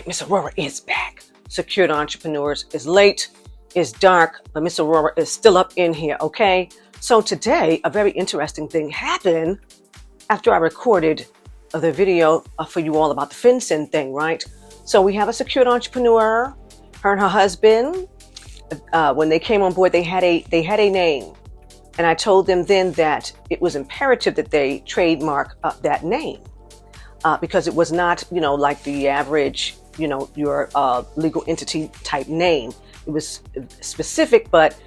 Miss Aurorah is back. Secured Entrepreneurs is late, it's dark, but Miss Aurorah is still up in here, okay? So today, a very interesting thing happened after I recorded the video for you all about the FinCEN thing, right? So we have a secured entrepreneur, her and her husband. When they came on board, they had a name. And I told them then that it was imperative that they trademark that name because it was not, like the average, your legal entity type name. It was specific, but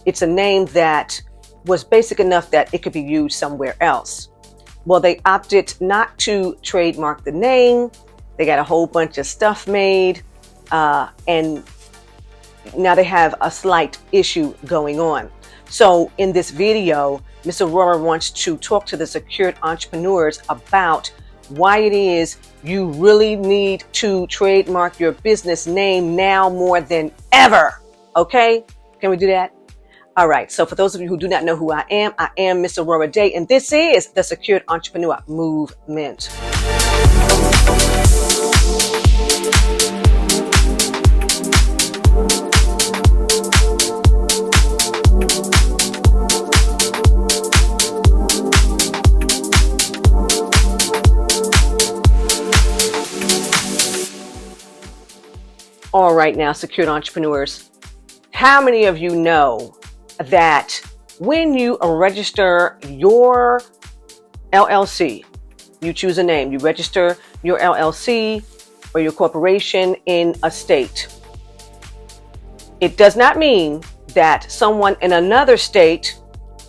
it's a name that was basic enough that it could be used somewhere else. Well, they opted not to trademark the name. They got a whole bunch of stuff made, and now they have a slight issue going on. So in this video, Ms. Aurorah wants to talk to the secured entrepreneurs about why it is you really need to trademark your business name now more than ever. Okay? Can we do that? All right. So for those of you who do not know who I am Ms. Aurorah Dey, and this is the Secured Entrepreneur Movement. All right, now, secured entrepreneurs, how many of you know that when you register your LLC, you choose a name, you register your LLC or your corporation in a state, it does not mean that someone in another state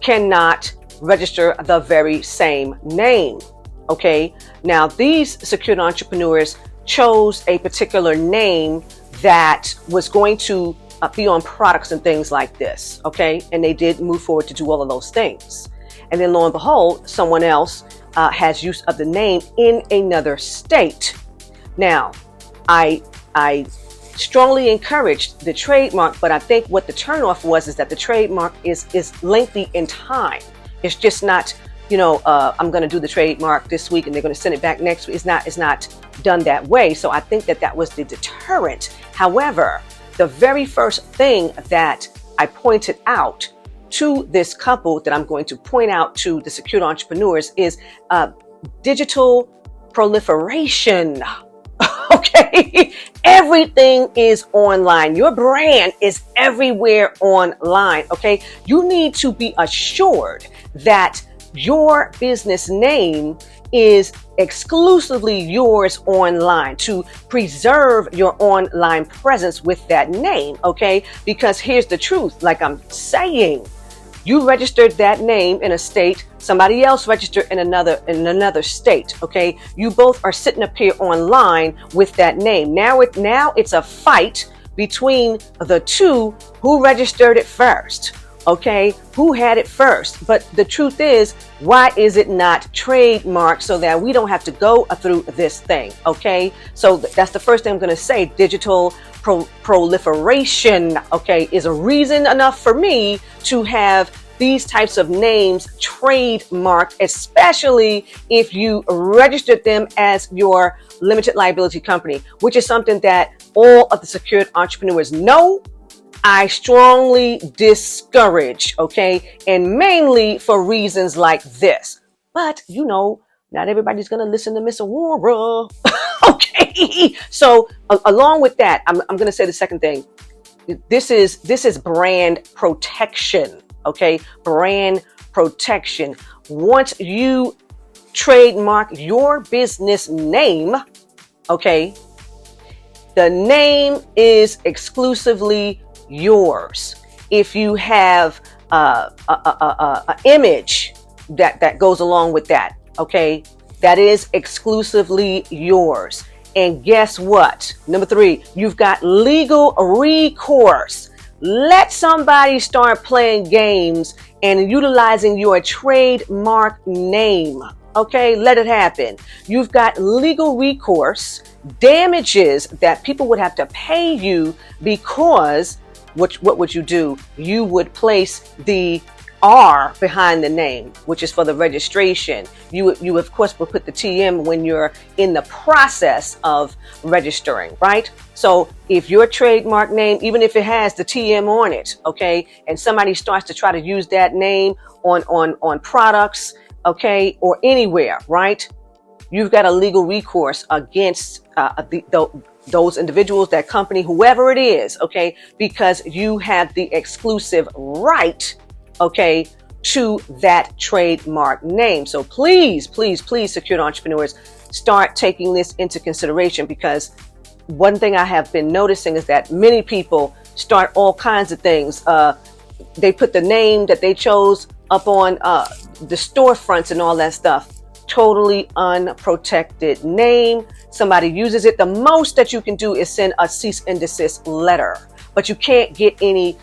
cannot register the very same name. Okay, now these secured entrepreneurs chose a particular name that was going to be on products and things like this, okay? And they did move forward to do all of those things. And then lo and behold, someone else has use of the name in another state. Now, I strongly encouraged the trademark, but I think what the turnoff was is that the trademark is lengthy in time. It's just not, I'm going to do the trademark this week and they're going to send it back next week. It's not done that way. So I think that was the deterrent. However, the very first thing that I pointed out to this couple that I'm going to point out to the secured entrepreneurs is digital proliferation. Okay, everything is online. Your brand is everywhere online. Okay, you need to be assured that your business name is exclusively yours online, to preserve your online presence with that name, okay? Because here's the truth, like I'm saying, you registered that name in a state, somebody else registered in another state, okay? You both are sitting up here online with that name. Now it's a fight between the two who registered it first. Okay, who had it first? But the truth is, why is it not trademarked so that we don't have to go through this thing? Okay, so that's the first thing I'm going to say. Digital proliferation, okay, is a reason enough for me to have these types of names trademarked, especially if you registered them as your limited liability company, which is something that all of the secured entrepreneurs know. I strongly discourage, okay, and mainly for reasons like this. But, not everybody's going to listen to Miss Aurorah, okay? So, along with that, I'm going to say the second thing. This is brand protection, okay? Brand protection. Once you trademark your business name, okay, the name is exclusively yours. If you have an image that goes along with that, okay, that is exclusively yours. And guess what? Number 3, you've got legal recourse. Let somebody start playing games and utilizing your trademark name. Okay, let it happen. You've got legal recourse, damages that people would have to pay you because what would you do? You would place the R behind the name, which is for the registration. You of course will put the TM when you're in the process of registering, right? So if your trademark name, even if it has the TM on it, okay, and somebody starts to try to use that name on products, okay, or anywhere, right? You've got a legal recourse against those individuals, that company, whoever it is, okay, because you have the exclusive right, okay, to that trademark name. So please, please, please, secured entrepreneurs, start taking this into consideration, because one thing I have been noticing is that many people start all kinds of things. They put the name that they chose up on the storefronts and all that stuff. Totally unprotected name. Somebody uses it. The most that you can do is send a cease and desist letter, but you can't get any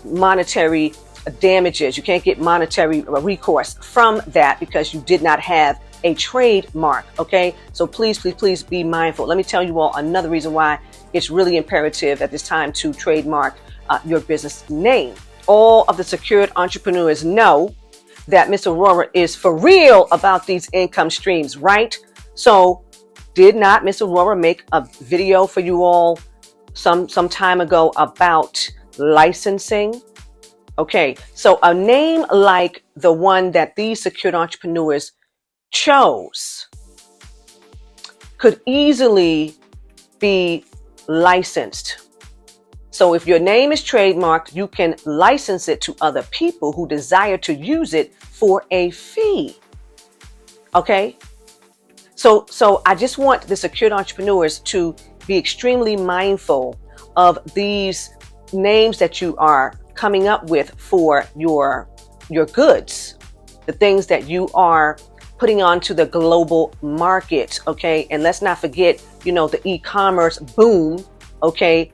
monetary damages. You can't get monetary recourse from that because you did not have a trademark. Okay, so please, please, please be mindful. Let me tell you all another reason why it's really imperative at this time to trademark your business name. All of the secured entrepreneurs know that Miss Aurorah is for real about these income streams, right? So did not Miss Aurorah make a video for you all some time ago about licensing? Okay, so a name like the one that these secured entrepreneurs chose could easily be licensed. So if your name is trademarked, you can license it to other people who desire to use it for a fee. Okay? So I just want the secured entrepreneurs to be extremely mindful of these names that you are coming up with for your goods, the things that you are putting onto the global market. Okay? And let's not forget, the e-commerce boom. Okay?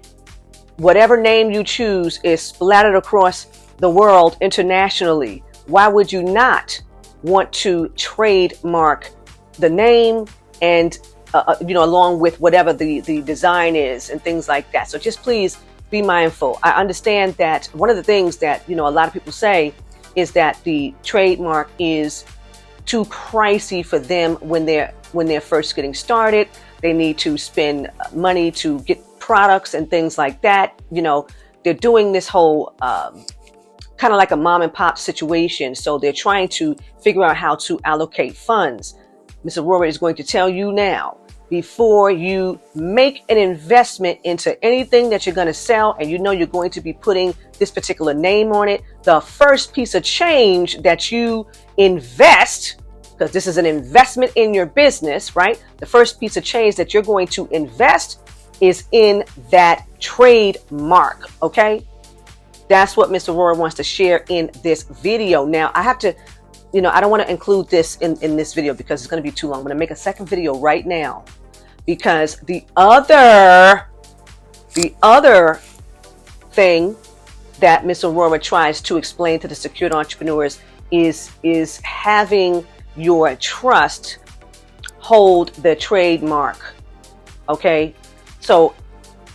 Whatever name you choose is splattered across the world internationally. Why would you not want to trademark the name and, along with whatever the design is and things like that? So just please be mindful. I understand that one of the things that, a lot of people say is that the trademark is too pricey for them when they're first getting started. They need to spend money to get products and things like that. They're doing this whole kind of like a mom and pop situation. So they're trying to figure out how to allocate funds. Ms. Aurorah is going to tell you now, before you make an investment into anything that you're going to sell, and you're going to be putting this particular name on it, the first piece of change that you invest, because this is an investment in your business, right? The first piece of change that you're going to invest is in that trademark. Okay, that's what Mr. Aurorah wants to share in this video. Now I have to, I don't want to include this in this video because it's going to be too long. I'm going to make a second video right now, because the other thing that Ms. Aurorah tries to explain to the secured entrepreneurs is having your trust hold the trademark. Okay. So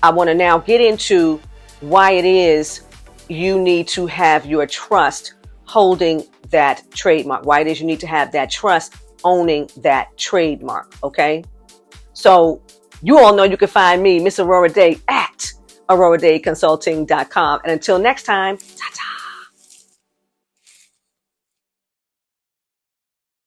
I want to now get into why it is you need to have your trust holding that trademark. Why it is you need to have that trust owning that trademark. Okay. So you all know you can find me, Miss Aurorah Dey, at AurorahDeyConsulting.com. And until next time, ta-ta.